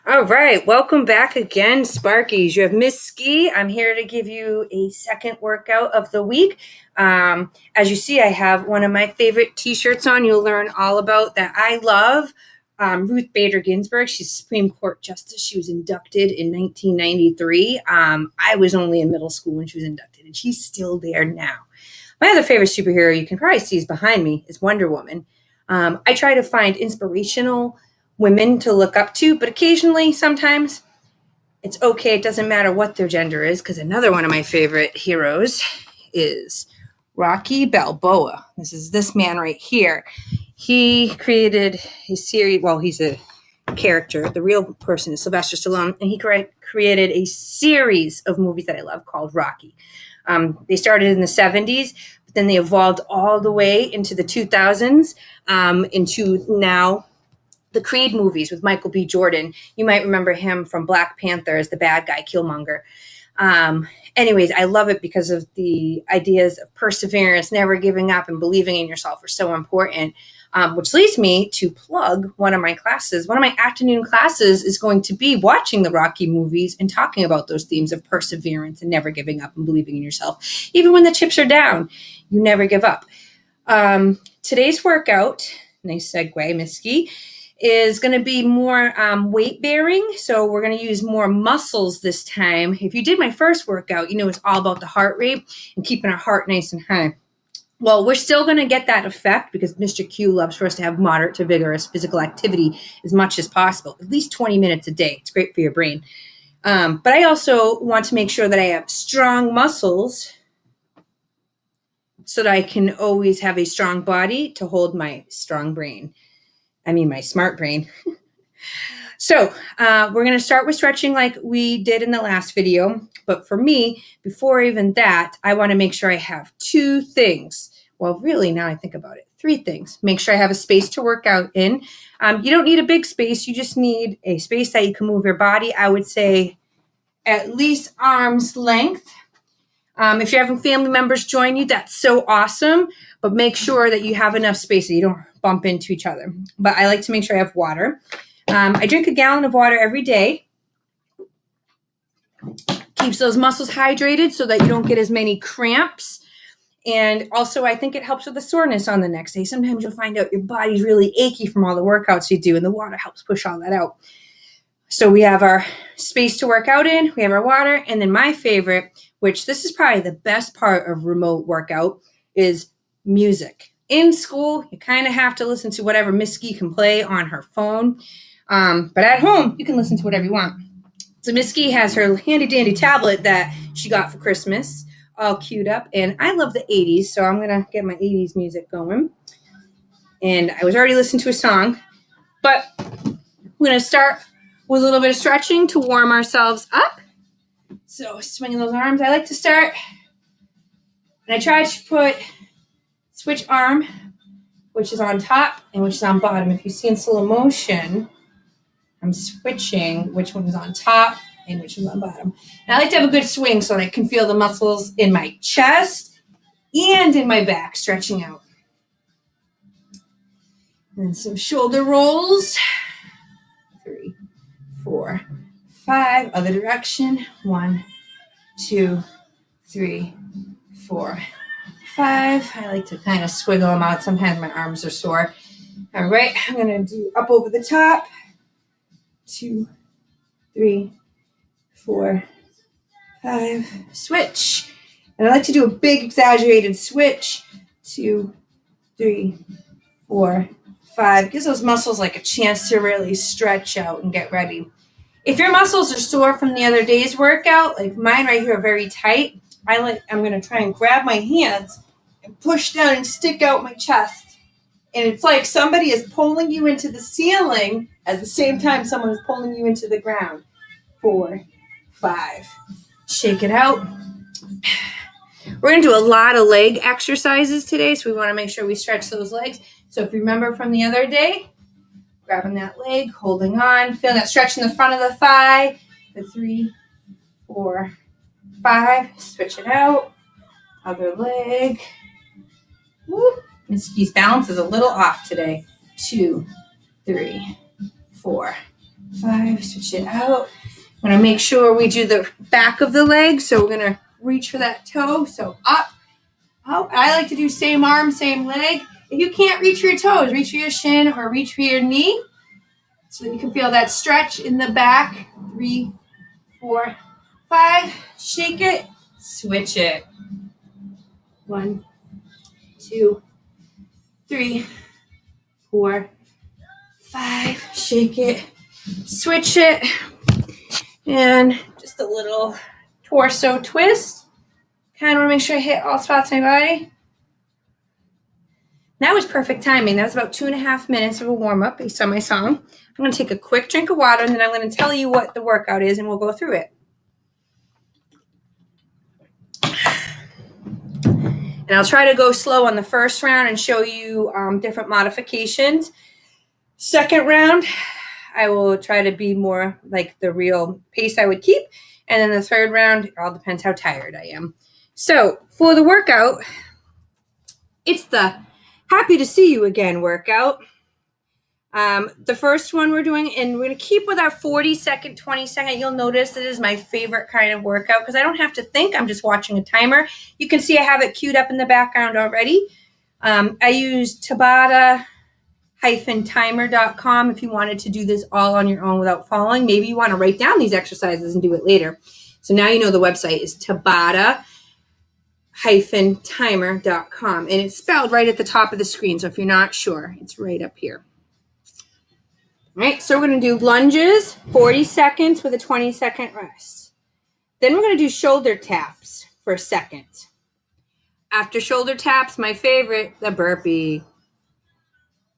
All right, welcome back again, Sparkies. You have Miss Ski. I'm here to give you a second workout of the week. As you see, I have one of my favorite T-shirts on. You'll learn all about that. I love Ruth Bader Ginsburg. She's Supreme Court Justice. She was inducted in 1993. I was only in middle school when she was inducted, and she's still there now. My other favorite superhero you can probably see is behind me is Wonder Woman. I try to find inspirational women to look up to, but occasionally, sometimes it's okay. It doesn't matter what their gender is, because another one of my favorite heroes is Rocky Balboa. This is this man right here. He created a series. Well, he's a character. The real person is Sylvester Stallone, and he created a series of movies that I love called Rocky. They started in the 70s, but then they evolved all the way into the 2000s, into now the Creed movies with Michael B. Jordan. You might remember him from Black Panther as the bad guy, Killmonger. Anyways, I love it because of the ideas of perseverance, never giving up, and believing in yourself are so important. Which leads me to plug one of my classes. One of my afternoon classes is going to be watching the Rocky movies and talking about those themes of perseverance and never giving up and believing in yourself. Even when the chips are down, you never give up. Today's workout, nice segue, Miss Ski, is going to be more weight bearing. So we're going to use more muscles this time. If you did my first workout, you know it's all about the heart rate and keeping our heart nice and high. Well, we're still going to get that effect because Mr. Q loves for us to have moderate to vigorous physical activity as much as possible, at least 20 minutes a day. It's great for your brain. But I also want to make sure that I have strong muscles so that I can always have a strong body to hold my strong brain. My smart brain. So we're going to start with stretching like we did in the last video. But for me, before even that, I want to make sure I have two things. Well, really, now I think about it, three things. Make sure I have a space to work out in. You don't need a big space. You just need a space that you can move your body. I would say at least arm's length. If you're having family members join you, that's so awesome. But make sure that you have enough space so you don't bump into each other. But I like to make sure I have water. I drink a gallon of water every day. Keeps those muscles hydrated so that you don't get as many cramps. And also, I think it helps with the soreness on the next day. Sometimes you'll find out your body's really achy from all the workouts you do, and the water helps push all that out. So we have our space to work out in, we have our water, and then my favorite, which this is probably the best part of remote workout, is music. In school, you kind of have to listen to whatever Miss Ski can play on her phone. But at home, you can listen to whatever you want. So Miss Ski has her handy dandy tablet that she got for Christmas, all queued up. And I love the 80s, so I'm going to get my 80s music going. And I was already listening to a song, but we're going to start with a little bit of stretching to warm ourselves up. So swinging those arms. I like to start, and I try to switch arm, which is on top and which is on bottom. If you see in slow motion, I'm switching which one is on top and which is on bottom. And I like to have a good swing so that I can feel the muscles in my chest and in my back stretching out. And some shoulder rolls. 3, 4, 5. Other direction. 1, 2, 3, 4, 5. I like to kind of swiggle them out. Sometimes my arms are sore. All right, I'm going to do up over the top. 2, 3, 4, 5. Switch. And I like to do a big exaggerated switch. 2, 3, 4, 5. Gives those muscles like a chance to really stretch out and get ready. If your muscles are sore from the other day's workout, like mine right here are very tight, I'm going to try and grab my hands and push down and stick out my chest. And it's like somebody is pulling you into the ceiling at the same time someone is pulling you into the ground. 4, 5. Shake it out. We're going to do a lot of leg exercises today, so we want to make sure we stretch those legs. So if you remember from the other day, grabbing that leg, holding on, feeling that stretch in the front of the thigh. The 3, 4, 5. Switch it out. Other leg. Woo. Miss Ski's balance is a little off today. 2, 3, 4, 5, switch it out. I'm gonna make sure we do the back of the leg. So we're gonna reach for that toe. So up. Oh, I like to do same arm, same leg. If you can't reach for your toes, reach for your shin or reach for your knee so that you can feel that stretch in the back. 3, 4, 5. Shake it, switch it. 1, 2, 3, 4, 5. Shake it, switch it, and just a little torso twist. Kind of want to make sure I hit all spots in my body. That was perfect timing. That was about 2.5 minutes of a warm-up based on my song. I'm going to take a quick drink of water, and then I'm going to tell you what the workout is, and we'll go through it. And I'll try to go slow on the first round and show you different modifications. Second round, I will try to be more like the real pace I would keep. And then the third round, it all depends how tired I am. So for the workout, it's the happy to see you again workout. The first one we're doing, and we're going to keep with our 40-second, 20-second. You'll notice this is my favorite kind of workout because I don't have to think. I'm just watching a timer. You can see I have it queued up in the background already. I use Tabata-timer.com if you wanted to do this all on your own without following. Maybe you want to write down these exercises and do it later. So now you know the website is Tabata-timer.com, and it's spelled right at the top of the screen. So if you're not sure, it's right up here. All right, so we're going to do lunges, 40 seconds with a 20-second rest. Then we're going to do shoulder taps for a second. After shoulder taps, my favorite, the burpee.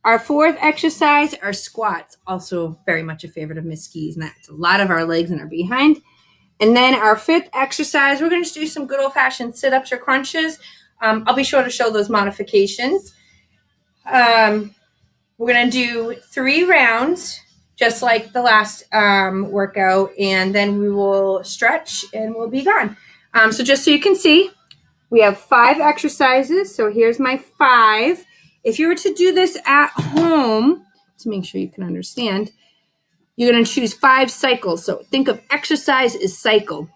Our fourth exercise are squats, also very much a favorite of Miss Ski's, and that's a lot of our legs and our behind. And then our fifth exercise, we're going to do some good old-fashioned sit-ups or crunches. I'll be sure to show those modifications. We're going to do 3 rounds, just like the last workout, and then we will stretch and we'll be gone. So just so you can see, we have 5 exercises. So here's my 5. If you were to do this at home, to make sure you can understand, you're going to choose 5 cycles. So think of exercise as cycle.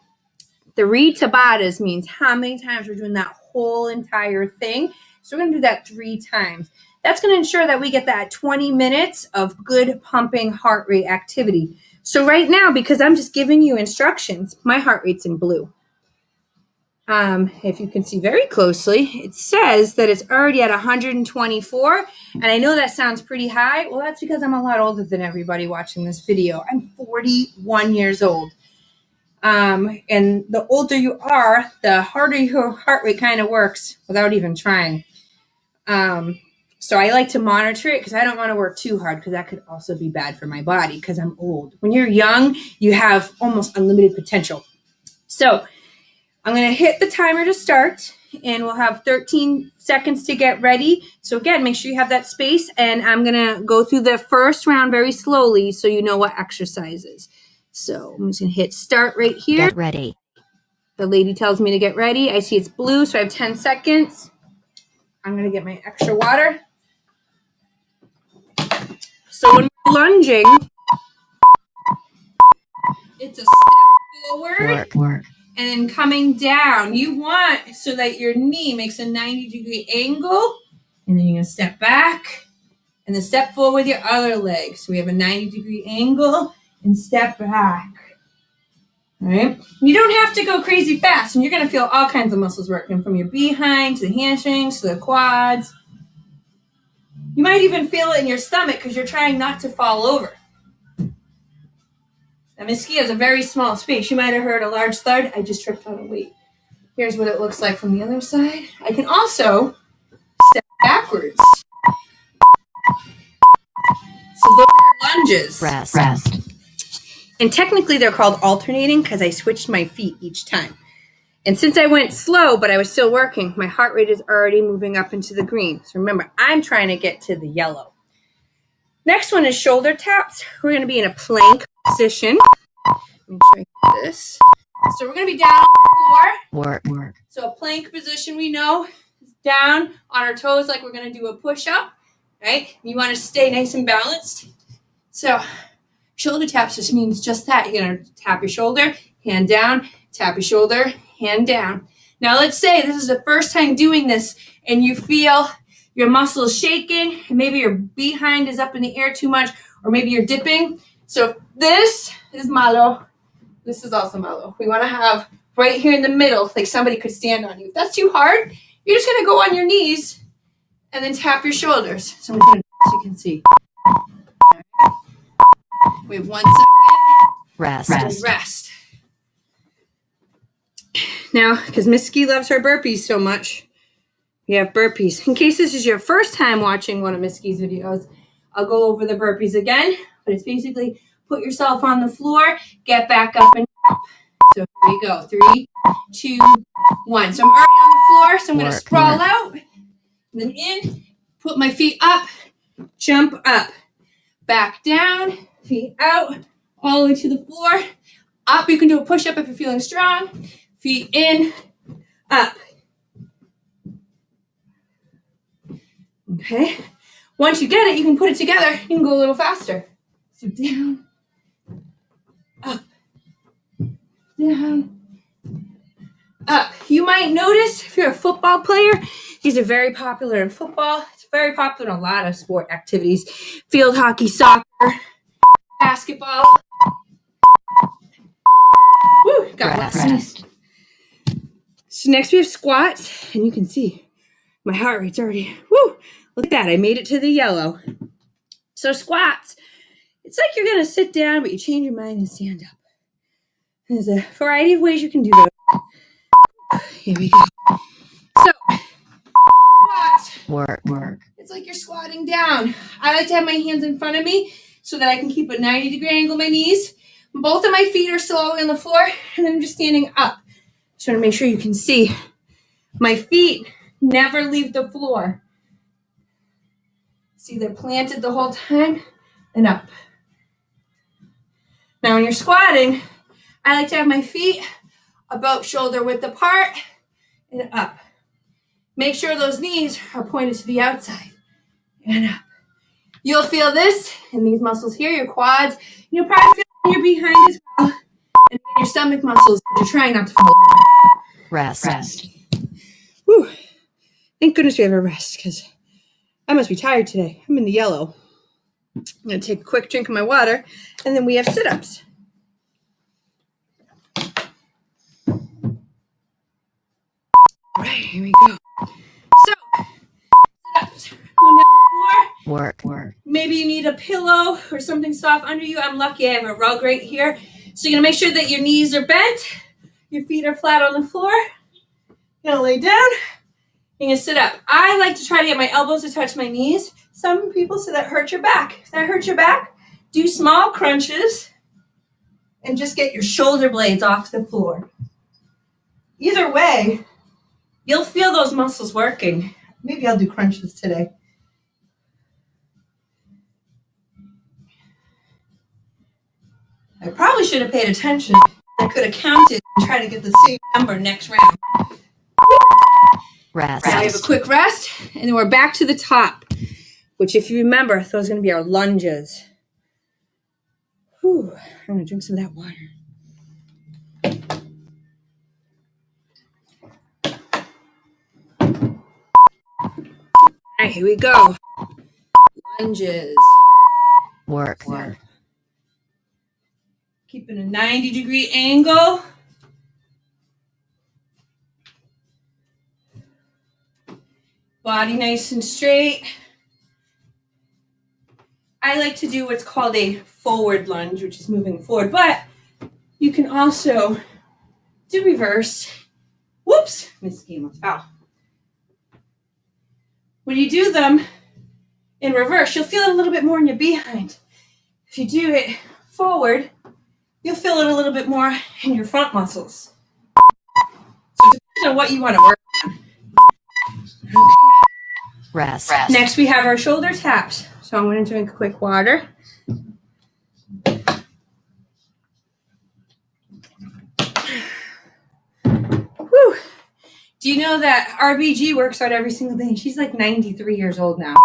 3 Tabatas means how many times we're doing that whole entire thing. So we're going to do that 3 times. That's going to ensure that we get that 20 minutes of good pumping heart rate activity. So right now, because I'm just giving you instructions, my heart rate's in blue. If you can see very closely, it says that it's already at 124. And I know that sounds pretty high. Well, that's because I'm a lot older than everybody watching this video. I'm 41 years old. And the older you are, the harder your heart rate kind of works without even trying. So I like to monitor it because I don't want to work too hard because that could also be bad for my body because I'm old. When you're young, you have almost unlimited potential. So I'm going to hit the timer to start, and we'll have 13 seconds to get ready. So again, make sure you have that space, and I'm going to go through the first round very slowly so you know what exercises. So I'm just going to hit start right here. Get ready. The lady tells me to get ready. I see it's blue, so I have 10 seconds. I'm going to get my extra water. So when we're lunging, it's a step forward and then coming down. You want so that your knee makes a 90-degree angle, and then you're going to step back and then step forward with your other leg. So we have a 90-degree angle and step back. All right. You don't have to go crazy fast, and you're going to feel all kinds of muscles working from your behind to the hamstrings to the quads. You might even feel it in your stomach because you're trying not to fall over. Now, Miss Ski has a very small space. You might have heard a large thud. I just tripped on a weight. Here's what it looks like from the other side. I can also step backwards. So those are lunges. Rest. And technically they're called alternating because I switched my feet each time. And since I went slow, but I was still working, my heart rate is already moving up into the green. So remember, I'm trying to get to the yellow. Next one is shoulder taps. We're going to be in a plank position. Make sure I get this. So we're going to be down on the floor. Work. So a plank position we know is down on our toes like we're going to do a push-up, right? You want to stay nice and balanced. So Shoulder taps just means just that. You're going to tap your shoulder, hand down, tap your shoulder, hand down. Now let's say this is the first time doing this and you feel your muscles shaking, and maybe your behind is up in the air too much, or maybe you're dipping. So this is malo. This is also malo. We want to have right here in the middle, like somebody could stand on you. If that's too hard, you're just going to go on your knees and then tap your shoulders. So I'm going to do this so you can see. Right. We have 1 second. Rest. Now, because Miss Ski loves her burpees so much, we have burpees. In case this is your first time watching one of Miss Ski's videos, I'll go over the burpees again, but it's basically put yourself on the floor, get back up and up. So here we go. 3, 2, 1. So I'm already on the floor, so I'm going to sprawl out, then in, put my feet up, jump up, back down, feet out, all the way to the floor, up. You can do a push-up if you're feeling strong. Feet in, up. Okay. Once you get it, you can put it together. You can go a little faster. So down, up, down, up. You might notice if you're a football player, these are very popular in football. It's very popular in a lot of sport activities. Field hockey, soccer, basketball. Woo, got rest. So next we have squats, and you can see my heart rate's already, woo, look at that. I made it to the yellow. So squats, it's like you're going to sit down, but you change your mind and stand up. There's a variety of ways you can do those. Here we go. So, squats. Work. It's like you're squatting down. I like to have my hands in front of me so that I can keep a 90-degree angle on my knees. Both of my feet are still all on the floor, and then I'm just standing up. Just want to make sure you can see. My feet never leave the floor. See, they're planted the whole time and up. Now, when you're squatting, I like to have my feet about shoulder width apart and up. Make sure those knees are pointed to the outside and up. You'll feel this in these muscles here, your quads. You'll probably feel it in your behind as well, and your stomach muscles. You're trying not to fall over. Rest. Whew. Thank goodness we have a rest, because I must be tired today. I'm in the yellow. I'm going to take a quick drink of my water, and then we have sit-ups. All right, here we go. So, sit-ups. Going down the floor. Work. Maybe you need a pillow or something soft under you. I'm lucky I have a rug right here. So you're going to make sure that your knees are bent. Your feet are flat on the floor. You're going to lay down. You're going to sit up. I like to try to get my elbows to touch my knees. Some people say that hurts your back. If that hurts your back, do small crunches and just get your shoulder blades off the floor. Either way, you'll feel those muscles working. Maybe I'll do crunches today. I probably should have paid attention. I could have counted and tried to get the same number next round. Rest. Now we have a quick rest, and then we're back to the top, which, if you remember, those are going to be our lunges. Whew. I'm going to drink some of that water. All right, here we go. Lunges. Work. Keeping a 90-degree angle. Body nice and straight. I like to do what's called a forward lunge, which is moving forward, but you can also do reverse. Whoops, missed game of foul. When you do them in reverse, you'll feel it a little bit more in your behind. If you do it forward, you'll feel it a little bit more in your front muscles. So it depends on what you want to work on. Okay. Rest. Next, we have our shoulder taps. So I'm going to drink a quick water. Whew. Do you know that RBG works out every single day? She's like 93 years old now.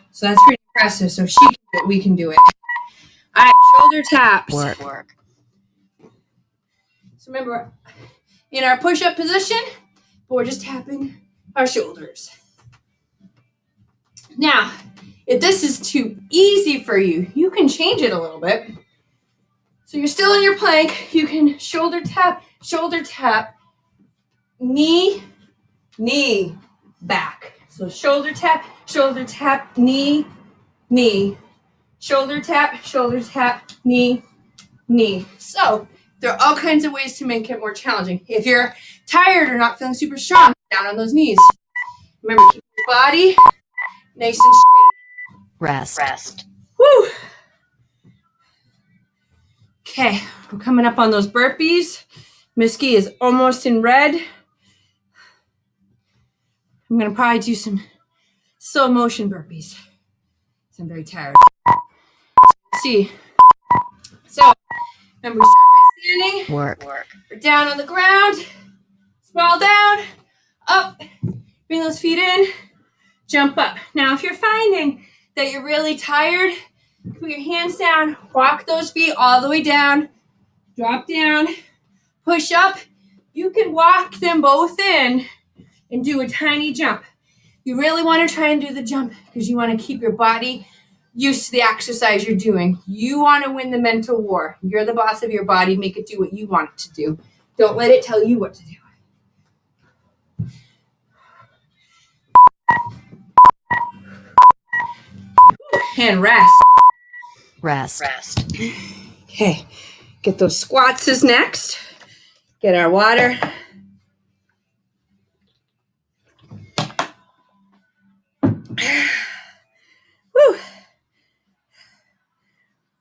So that's pretty impressive. So she can do it, we can do it. All right, shoulder shoulder taps. Work. So remember, in our push-up position, but we're just tapping our shoulders. Now, if this is too easy for you, you can change it a little bit. So you're still in your plank. You can shoulder tap, knee, back. So shoulder tap, knee, shoulder tap, knee. So there are all kinds of ways to make it more challenging. If you're tired or not feeling super strong, down on those knees. Remember, keep your body nice and straight. Rest. Woo. Okay, we're coming up on those burpees. Misky is almost in red. I'm going to probably do some slow motion burpees. I'm very tired. Let's see. So, remember, we start by standing. Work. We're down on the ground. Sprawl down. Up. Bring those feet in. Jump up. Now, if you're finding that you're really tired, put your hands down. Walk those feet all the way down. Drop down. Push up. You can walk them both in and do a tiny jump. You really want to try and do the jump because you want to keep your body used to the exercise you're doing. You want to win the mental war. You're the boss of your body. Make it do what you want it to do. Don't let it tell you what to do. And rest. Okay, get those squats is next. Get our water. Woo.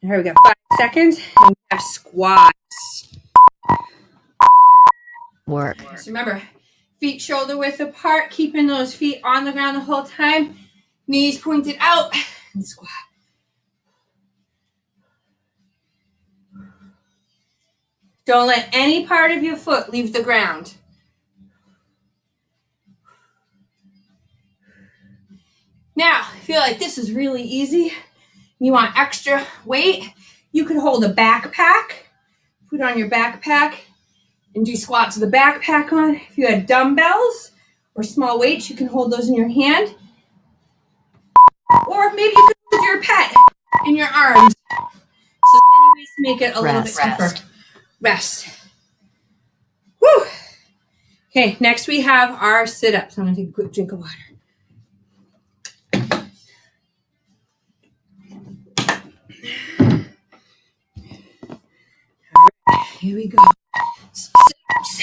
Here we go. 5 seconds. And we have squats. Work. So remember, feet shoulder width apart, keeping those feet on the ground the whole time. Knees pointed out and squat. Don't let any part of your foot leave the ground. Now, if you feel like this is really easy, you want extra weight, you can hold a backpack, put on your backpack, and do squats with the backpack on. If you had dumbbells or small weights, you can hold those in your hand. Or maybe you could hold your pet in your arms. So many ways to make it a little bit tougher. Rest. Woo! Okay, next we have our sit-ups. I'm going to take a quick drink of water. All right, here we go. Sit-ups.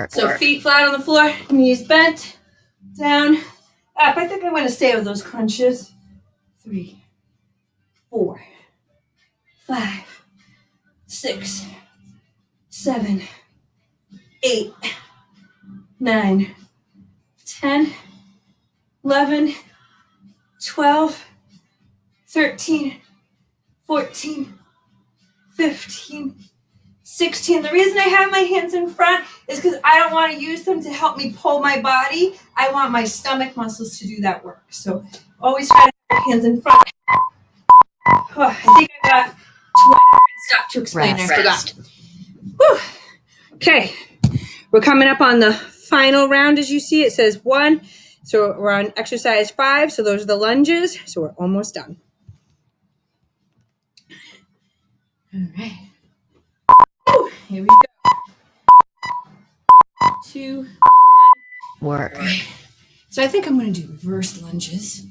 So feet flat on the floor, knees bent, down, up. I think I'm going to stay with those crunches. 3, 4, 5, 6, 7, 8, 9, 10, 11, 12, 13, 14, 15, 16. The reason I have my hands in front is because I don't want to use them to help me pull my body. I want my stomach muscles to do that work. So always try to have your hands in front. Oh, I think I got 20. Stop to explain. I forgot. Whew. Okay. We're coming up on the final round. As you see, it says 1. So we're on exercise 5. So those are the lunges. So we're almost done. All right. Woo. Here we go. 2, 1. Work. Okay. So I think I'm going to do reverse lunges.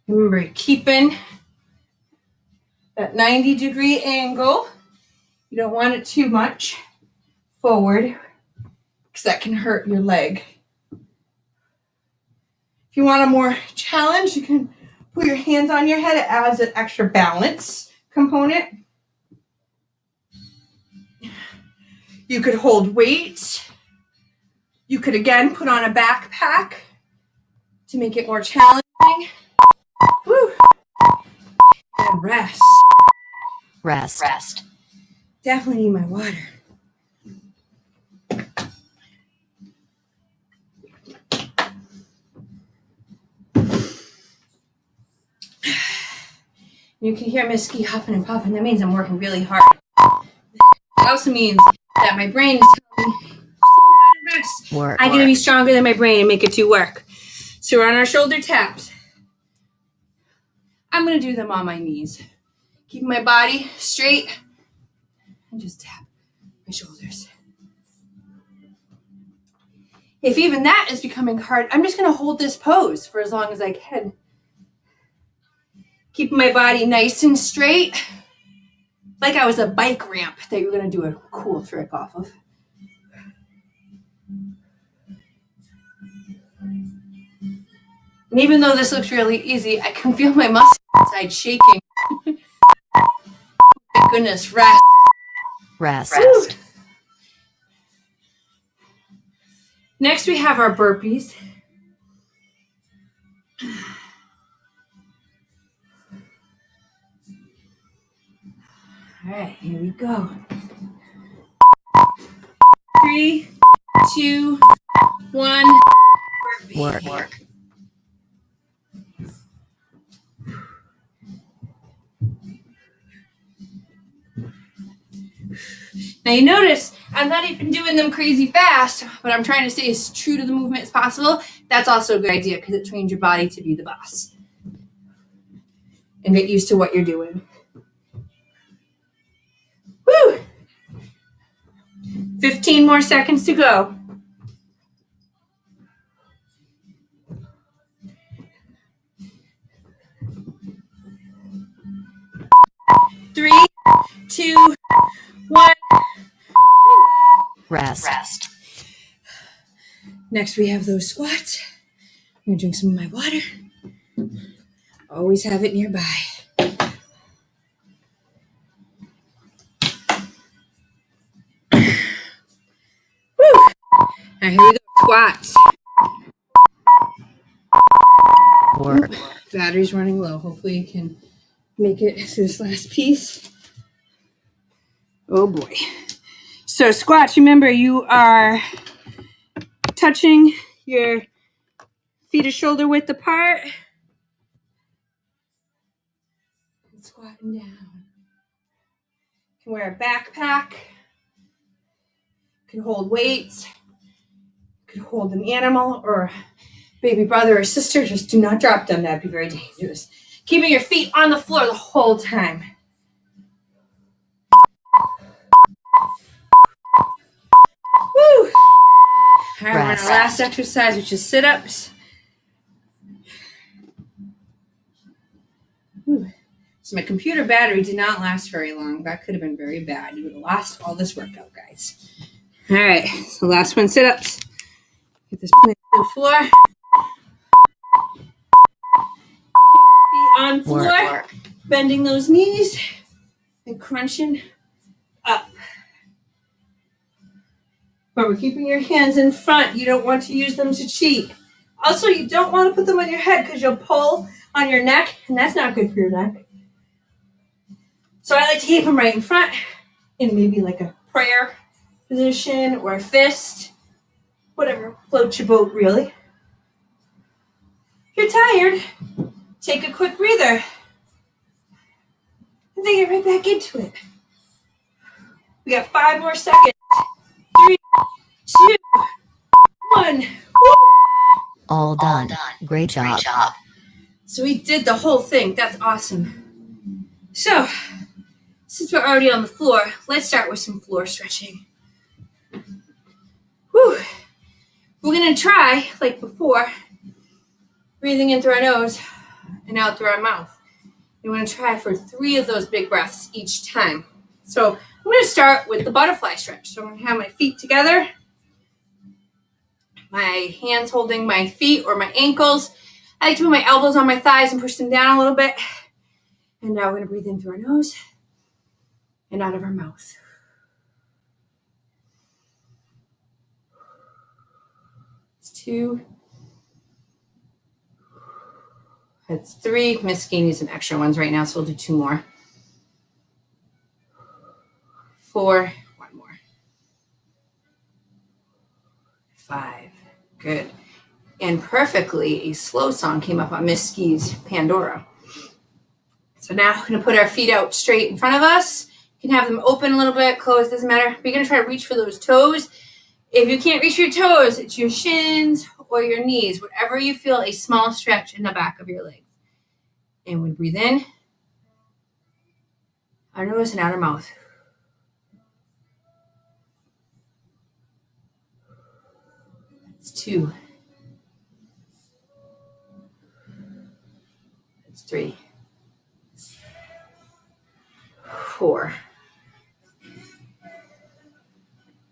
Remember, keeping that 90-degree angle. You don't want it too much forward because that can hurt your leg. If you want a more challenge, you can put your hands on your head. It adds an extra balance component. You could hold weights. You could, again, put on a backpack to make it more challenging. Woo. And rest. Definitely need my water. You can hear Miss Ski huffing and puffing. That means I'm working really hard. It also means that my brain is telling me, slow down and rest. Work. I gotta be stronger than my brain and make it do work. So we're on our shoulder taps. I'm gonna do them on my knees. Keeping my body straight and just tap my shoulders. If even that is becoming hard, I'm just gonna hold this pose for as long as I can. Keeping my body nice and straight, like I was a bike ramp that you were gonna do a cool trick off of. And even though this looks really easy, I can feel my muscles inside shaking. My goodness, rest. Rest. Next, we have our burpees. All right, here we go. 3, 2, 1. Burpee. Work. Now you notice I'm not even doing them crazy fast, but I'm trying to stay as true to the movement as possible. That's also a good idea because it trains your body to be the boss and get used to what you're doing. Woo! 15 more seconds to go. 3, 2, 1. Rest. Next, we have those squats. I'm going to drink some of my water. Always have it nearby. Woo! Now here we go, squats. Work. Battery's running low. Hopefully you can make it to this last piece. Oh boy. So squats, remember you are touching your feet are shoulder width apart. And squatting down. You can wear a backpack. You can hold weights. You can hold an animal or baby brother or sister. Just do not drop them. That'd be very dangerous. Keeping your feet on the floor the whole time. Woo! All right, we're on our last exercise, which is sit-ups. Whew. So my computer battery did not last very long. That could have been very bad. You would have lost all this workout, guys. All right, so last one, sit-ups. Get this plant on the floor. Feet on floor. Work. Bending those knees and crunching up. But we're keeping your hands in front. You don't want to use them to cheat. Also, you don't want to put them on your head because you'll pull on your neck, and that's not good for your neck. So I like to keep them right in front in maybe like a prayer position or a fist, whatever floats your boat, really. If you're tired, take a quick breather and then get right back into it. We got 5 more seconds. 3, 2, 1. Woo! All done. Great job. So we did the whole thing. That's awesome. So, since we're already on the floor, let's start with some floor stretching. Whew. We're going to try, like before, breathing in through our nose and out through our mouth. You want to try for 3 of those big breaths each time. So I'm going to start with the butterfly stretch. So I'm going to have my feet together, my hands holding my feet or my ankles. I like to put my elbows on my thighs and push them down a little bit. And now we're going to breathe in through our nose and out of our mouth. It's 2. That's 3. Miss Ski needs some extra ones right now, so we'll do 2 more. 4. 1 more. 5. Good. And perfectly, a slow song came up on Miss Ski's Pandora. So now we're going to put our feet out straight in front of us. You can have them open a little bit, closed, doesn't matter. We're going to try to reach for those toes. If you can't reach your toes, it's your shins or your knees, wherever you feel a small stretch in the back of your legs. And we breathe in, our nose and out our mouth. That's 2. That's 3. 4.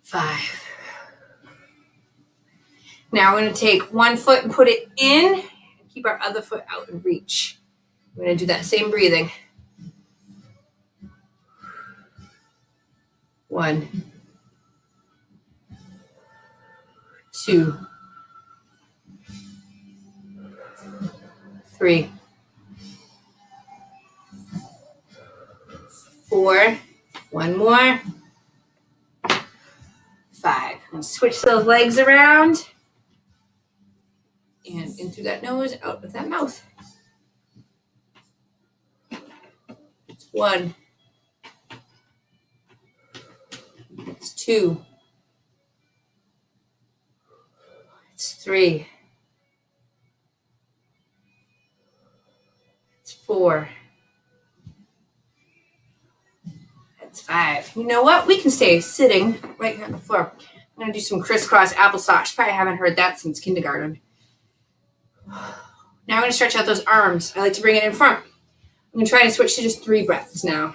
5. Now we're going to take one foot and put it in, and keep our other foot out and reach. We're going to do that same breathing. 1, 2, 3, 4. One more. 5. And switch those legs around. And in through that nose, out with that mouth. It's 1. It's 2. It's 3. It's 4. It's 5. You know what? We can stay sitting right here on the floor. I'm going to do some crisscross applesauce. Probably haven't heard that since kindergarten. Now I'm going to stretch out those arms. I like to bring it in front. I'm going to try to switch to just 3 breaths now.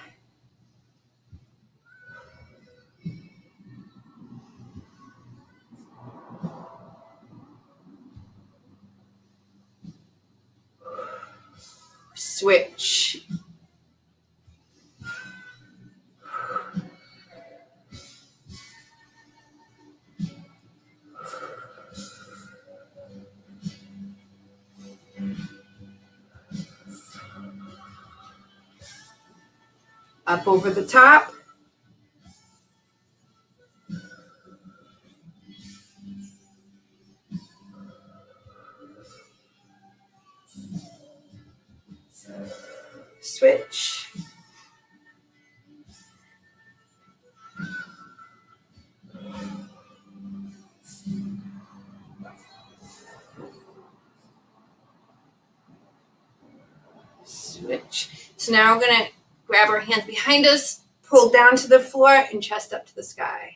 Switch. Up over the top. Switch. Switch. So now we're going to grab our hands behind us, pull down to the floor, and chest up to the sky.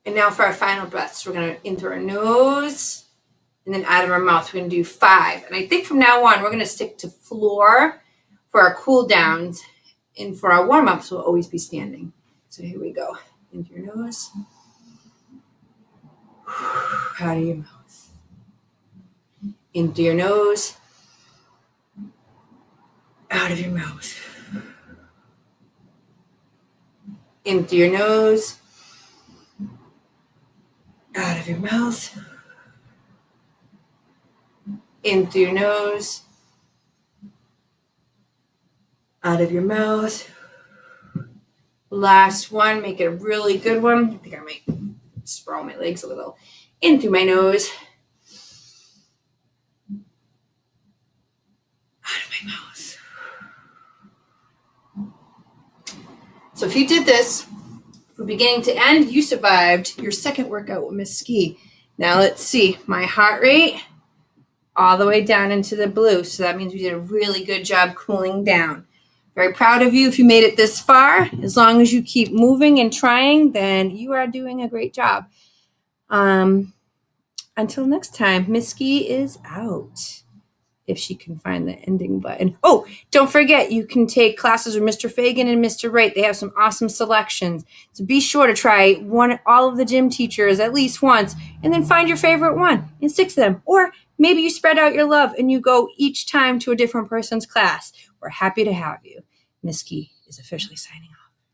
And now for our final breaths, we're going to in through our nose and then out of our mouth. We're going to do 5. And I think from now on, we're going to stick to floor for our cool downs. And for our warm-ups, we'll always be standing. So here we go. In through your nose. Out of your mouth. In through your nose. Out of your mouth. In through your nose. Out of your mouth. In through your nose. Out of your mouth. Last one. Make it a really good one. I think I might sprawl my legs a little. In through my nose. Out of my mouth. So if you did this from beginning to end, you survived your second workout with Miss Ski. Now let's see. My heart rate all the way down into the blue. So that means we did a really good job cooling down. Very proud of you if you made it this far. As long as you keep moving and trying, then you are doing a great job. Until next time, Miss Ski is out. If she can find the ending button. Oh, don't forget, you can take classes with Mr. Fagan and Mr. Wright. They have some awesome selections. So be sure to try all of the gym teachers at least once, and then find your favorite one and stick to them. Or maybe you spread out your love and you go each time to a different person's class. We're happy to have you. Miss Ski is officially signing off.